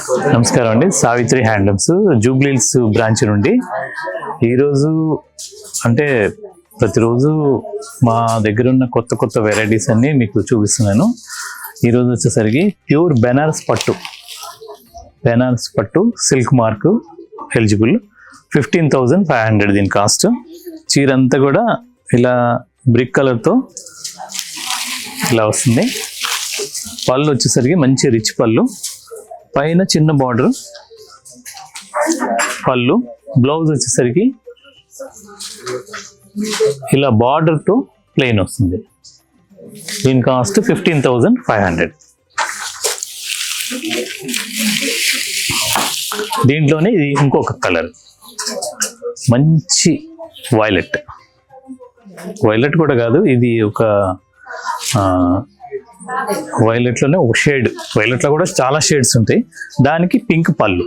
నమస్కారం అండి. Savitri handlooms Jubilee hills branch నుండి ఈరోజు అంటే ప్రతిరోజు మా దగ్గర ఉన్న కొత్త కొత్త వెరైటీస్ అన్ని మీకు చూపిస్తున్నాను. ఈరోజు వచ్చేసరికి ప్యూర్ బెనారస్ పట్టు సిల్క్ మార్క్ ఎలిజిబుల్ 15,500 దీని కాస్ట్. చీర అంతా కూడా ఇలా బ్రిక్ కలర్తో ఇలా వస్తుంది. పళ్ళు వచ్చేసరికి మంచి రిచ్ పళ్ళు, పైన చిన్న బార్డర్ పళ్ళు. బ్లౌజ్ వచ్చేసరికి ఇలా బార్డర్తో ప్లెయిన్ వస్తుంది. దీని కాస్ట్ 15,500. దీంట్లోనే ఇది ఇంకొక కలర్, మంచి వైలెట్ కూడా కాదు, ఇది ఒక వైలెట్లోనే ఒక షేడ్. వైలెట్లో కూడా చాలా షేడ్స్ ఉంటాయి. దానికి పింక్ పళ్ళు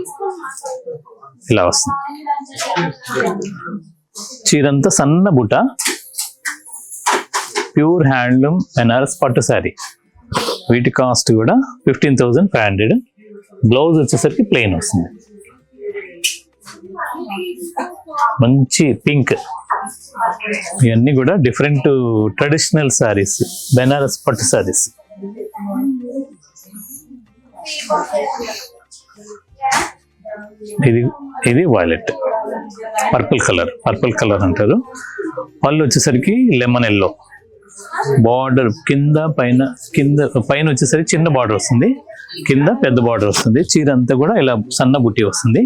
ఇలా వస్తుంది. చీరంతా సన్న బుట్ట, ప్యూర్ హ్యాండ్లూమ్ బెనారస్ పట్టు శారీ. వీటి కాస్ట్ కూడా 15,500. బ్లౌజ్ వచ్చేసరికి ప్లెయిన్ వస్తుంది. మంచి పింక్. ఇవన్నీ కూడా డిఫరెంట్ ట్రెడిషనల్ శారీస్, బెనారస్ పట్టు శారీస్. ఇది వైలెట్, పర్పుల్ కలర్ అంటారు. పళ్ళు వచ్చేసరికి లెమన్ ఎల్లో, బార్డర్ కింద పైన వచ్చేసరికి చిన్న బార్డర్ వస్తుంది, కింద పెద్ద బార్డర్ వస్తుంది. చీర అంతా కూడా ఇలా సన్న బుట్టి వస్తుంది.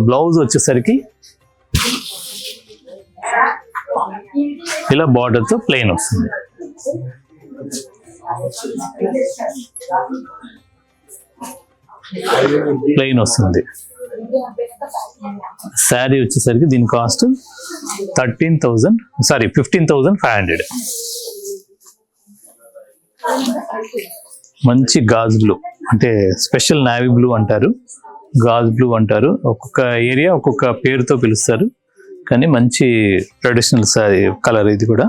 బ్లౌజ్ వచ్చేసరికి ఇలా బార్డర్తో ప్లెయిన్ వస్తుంది. శారీ వచ్చేసరికి దీని కాస్ట్ 15,500. మంచి గాజు బ్లూ, అంటే స్పెషల్ నావీ బ్లూ అంటారు, గాజు బ్లూ అంటారు. ఒక్కొక్క ఏరియా ఒక్కొక్క పేరుతో పిలుస్తారు, కానీ మంచి ట్రెడిషనల్ శారీ కలర్ ఇది కూడా.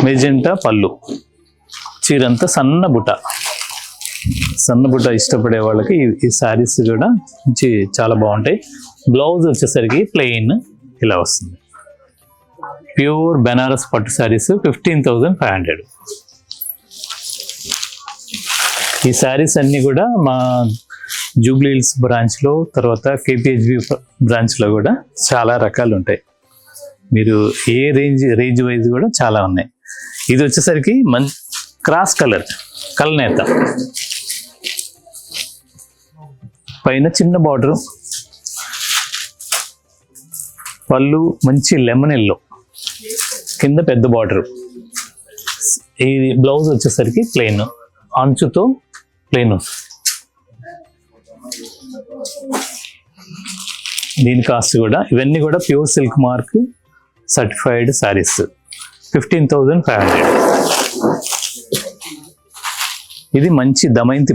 మెజెంటా పళ్ళు, చీరంతా సన్న బుట్ట ఇష్టపడే వాళ్ళకి ఈ శారీస్ కూడా మంచి చాలా బాగుంటాయి. బ్లౌజ్ వచ్చేసరికి ప్లెయిన్ ఇలా వస్తుంది. ప్యూర్ బెనారస్ పట్టు శారీస్ 15,500. ఈ శారీస్ అన్నీ కూడా మా జూబ్లీ హిల్స్ బ్రాంచ్లో, తర్వాత KPHB బ్రాంచ్లో కూడా చాలా రకాలు ఉంటాయి. మీరు ఏ రేంజ్ వైజ్ కూడా చాలా ఉన్నాయి. ఇది వచ్చేసరికి క్రాస్ కలనేత, పైన చిన్న బార్డర్, పళ్ళు మంచి లెమన్ ఎల్లో, కింద పెద్ద బార్డర్. ఈ బ్లౌజ్ వచ్చేసరికి ప్లెయిన్, అంచుతో ప్లెయిన్ వస్తుంది. దీని కాస్ట్ కూడా, ఇవన్నీ కూడా pure silk mark certified saris 15,500. ఇది మంచి దమయంతి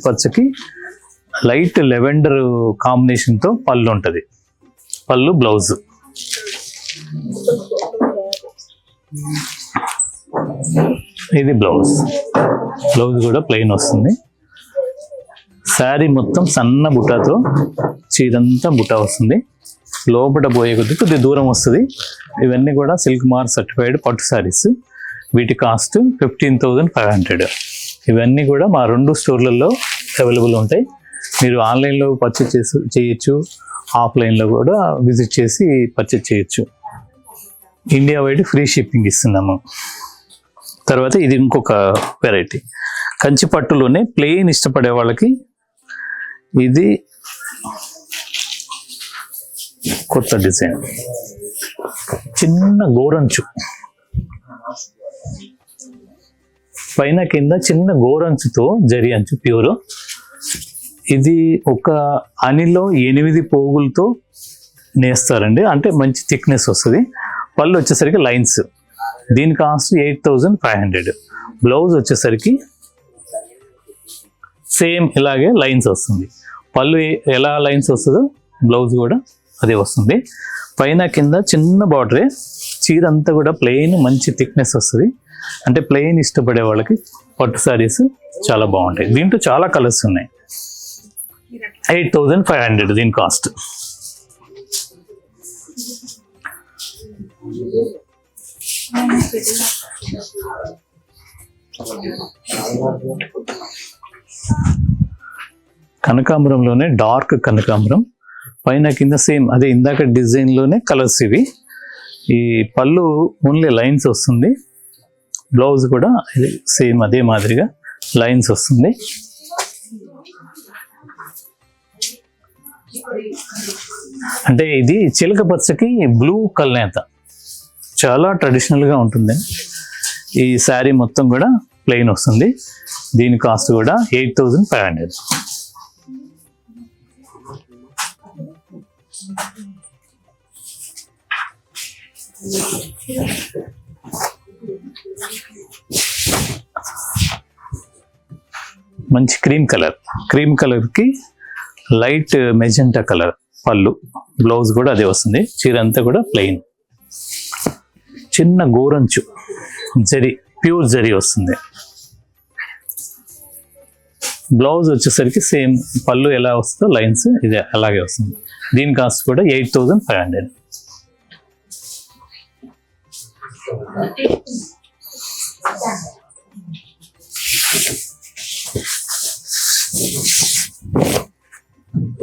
పచ్చకి లైట్ లెవెండర్ కాంబినేషన్తో పళ్ళు ఉంటుంది. పళ్ళు బ్లౌజ్. ఇది బ్లౌజ్ కూడా ప్లెయిన్ వస్తుంది. శారీ మొత్తం సన్న బుట్టతో, చీరంతా బుట్ట వస్తుంది. లోపల పోయే కొద్ది దూరం వస్తుంది. ఇవన్నీ కూడా సిల్క్ మార్క్ సర్టిఫైడ్ పట్టు శారీస్. వీటి కాస్ట్ 15,500. ఇవన్నీ కూడా మా 2 స్టోర్లలో అవైలబుల్ ఉంటాయి. మీరు ఆన్లైన్లో పర్చేస్ చేయొచ్చు, ఆఫ్లైన్లో కూడా విజిట్ చేసి పర్చేస్ చేయొచ్చు. ఇండియా వైడ్ ఫ్రీ షిప్పింగ్ ఇస్తున్నాము. తర్వాత ఇది ఇంకొక వెరైటీ, కంచి పట్టులోనే ప్లెయిన్ ఇష్టపడే వాళ్ళకి ఇది కొత్త డిజైన్. చిన్న గోరంచు, పైన కింద చిన్న గోరంచుతో జరి అంచు ప్యూర్. ఇది ఒక అనిలో 8 పోగులతో నేస్తారండి, అంటే మంచి థిక్నెస్ వస్తుంది. పళ్ళు వచ్చేసరికి లైన్స్. దీని కాస్ట్ 8,500. బ్లౌజ్ వచ్చేసరికి సేమ్ ఇలాగే లైన్స్ వస్తుంది. పళ్ళు ఎలా లైన్స్ వస్తుందో బ్లౌజ్ కూడా అదే వస్తుంది. పైన కింద చిన్న బార్డరే, చీర అంతా కూడా ప్లెయిన్ మంచి థిక్నెస్ వస్తుంది. అంటే ప్లెయిన్ ఇష్టపడే వాళ్ళకి పట్టు శారీస్ చాలా బాగుంటాయి. దీంట్లో చాలా కలర్స్ ఉన్నాయి. 8500 దీని కాస్ట్. కనకాంబరంలోనే డార్క్ కనకాంబరం, పైన కింద సేమ్ అదే ఇందాక డిజైన్ లోనే కలర్స్ ఇవి. ఈ పళ్ళు ఓన్లీ లైన్స్ వస్తుంది, బ్లౌజ్ కూడా సేమ్ అదే మాదిరిగా లైన్స్ వస్తుంది. అంటే ఇది చిలక పచ్చకి బ్లూ కల్నేత, చాలా ట్రెడిషనల్ గా ఉంటుంది. ఈ శారీ మొత్తం కూడా ప్లెయిన్ వస్తుంది. దీని కాస్ట్ కూడా 8500. మంచి క్రీమ్ కలర్ కి లైట్ మెజెంటా కలర్ పళ్ళు, బ్లౌజ్ కూడా అదే వస్తుంది. చీర అంతా కూడా ప్లెయిన్. చిన్న గోరంచు జరీ, ప్యూర్ జరీ వస్తుంది. బ్లౌజ్ వచ్చేసరికి సేమ్ పళ్ళు ఎలా వస్తుందో లైన్స్ ఇది అలాగే వస్తుంది. దీని కాస్ట్ కూడా 8500.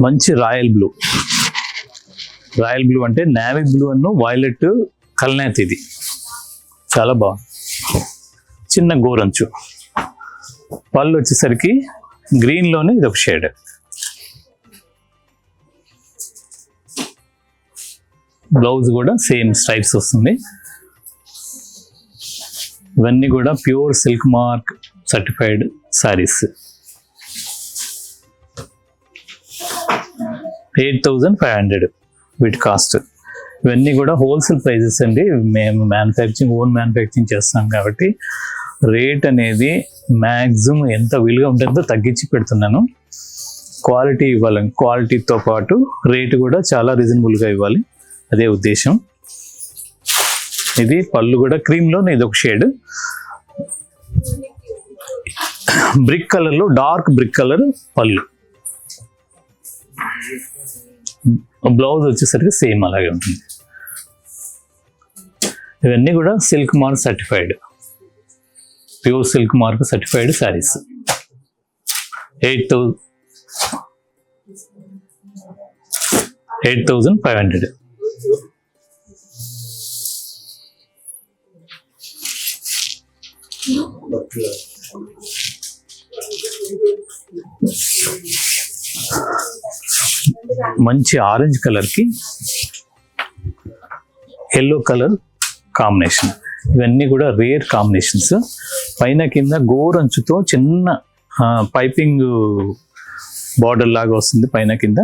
మంచి రాయల్ బ్లూ అంటే నేవీ బ్లూ అను వైలెట్ కల్నేత్, ఇది చాలా బాగుంది. చిన్న గోరంచు, పళ్ళు వచ్చేసరికి గ్రీన్ లోనే ఇది ఒక షేడ్. బ్లౌజ్ కూడా సేమ్ స్ట్రైప్స్ వస్తుంది. ఇవన్నీ కూడా pure silk mark certified saris. 8500 వీటి కాస్ట్. ఇవన్నీ కూడా హోల్సేల్ ప్రైజెస్ అండి. మేము ఓన్ మ్యానుఫ్యాక్చరింగ్ చేస్తాం కాబట్టి రేట్ అనేది మ్యాక్సిమం ఎంత వీలుగా ఉంటుందో తగ్గించి పెడుతున్నాను. క్వాలిటీ ఇవ్వాలి, క్వాలిటీతో పాటు రేటు కూడా చాలా రీజనబుల్గా ఇవ్వాలి, అదే ఉద్దేశం. ఇది పళ్ళు కూడా క్రీమ్లో ఇది ఒక షేడ్, బ్రిక్ కలర్లో డార్క్ బ్రిక్ కలర్ పళ్ళు. బ్లౌజ్ వచ్చేసరికి సేమ్ అలాగే ఉంటుంది. ఇవన్నీ కూడా silk mark certified, pure silk mark certified saris. 8500. మంచి ఆరెంజ్ కలర్ కి ఎల్లో కలర్ కాంబినేషన్. ఇవన్నీ కూడా రేర్ కాంబినేషన్స్. పైన కింద గోరంచుతో చిన్న పైపింగ్ బార్డర్ లాగా వస్తుంది పైన కింద.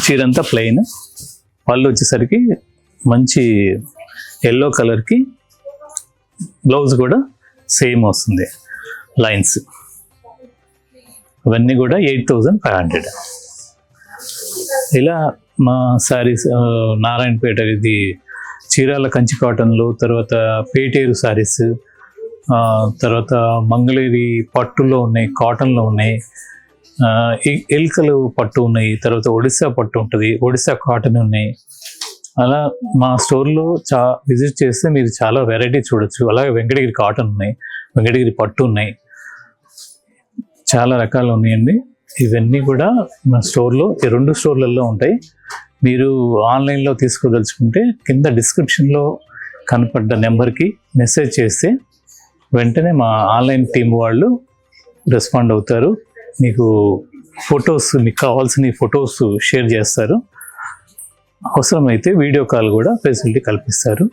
చీరంతా ప్లెయిన్, పళ్ళు వచ్చేసరికి మంచి ఎల్లో కలర్కి, బ్లౌజ్ కూడా సేమ్ వస్తుంది లైన్స్. ఇవన్నీ కూడా 8500. ఇలా మా శారీస్ నారాయణపేట, ఇది చీరాల కంచి కాటన్లు, తర్వాత పేటేరు శారీస్, తర్వాత మంగళగిరి పట్టులో ఉన్నాయి, కాటన్లో ఉన్నాయి, ఎల్కలు పట్టు ఉన్నాయి, తర్వాత ఒడిస్సా పట్టు ఉంటుంది, ఒడిస్సా కాటన్ ఉన్నాయి. అలా మా స్టోర్లో విజిట్ చేస్తే మీరు చాలా వెరైటీ చూడొచ్చు. అలాగే వెంకటగిరి కాటన్ ఉన్నాయి, వెంకటగిరి పట్టు ఉన్నాయి, చాలా రకాలు ఉన్నాయండి. ఇవన్నీ కూడా మా స్టోర్లో, ఈ 2 స్టోర్లలో ఉంటాయి. మీరు ఆన్లైన్లో తీసుకోదలుచుకుంటే కింద డిస్క్రిప్షన్లో కనపడ్డ నెంబర్కి మెసేజ్ చేస్తే వెంటనే మా ఆన్లైన్ టీం వాళ్ళు రెస్పాండ్ అవుతారు. మీకు ఫొటోస్, మీకు కావాల్సిన ఫొటోస్ షేర్ చేస్తారు. అవసరమైతే వీడియో కాల్ కూడా ఫెసిలిటీ కల్పిస్తారు.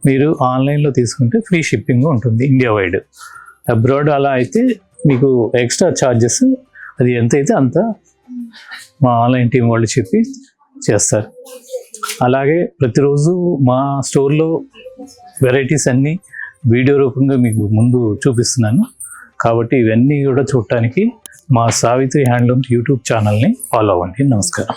మీరు ఆన్లైన్లో తీసుకుంటే ఫ్రీ షిప్పింగ్ ఉంటుంది ఇండియా వైడ్. అబ్రాడ్ అలా అయితే మీకు ఎక్స్ట్రా ఛార్జెస్, అది ఎంత అయితే అంత మా ఆన్లైన్ టీం వాళ్ళు చెప్పి చేస్తారు. అలాగే ప్రతిరోజు మా స్టోర్లో వెరైటీస్ అన్నీ వీడియో రూపంగా మీకు ముందు చూపిస్తున్నాను. కాబట్టి ఇవన్నీ కూడా చూడటానికి మా సావిత్రి హ్యాండ్లూమ్ యూట్యూబ్ ఛానల్ని ఫాలో అవ్వండి. నమస్కారం.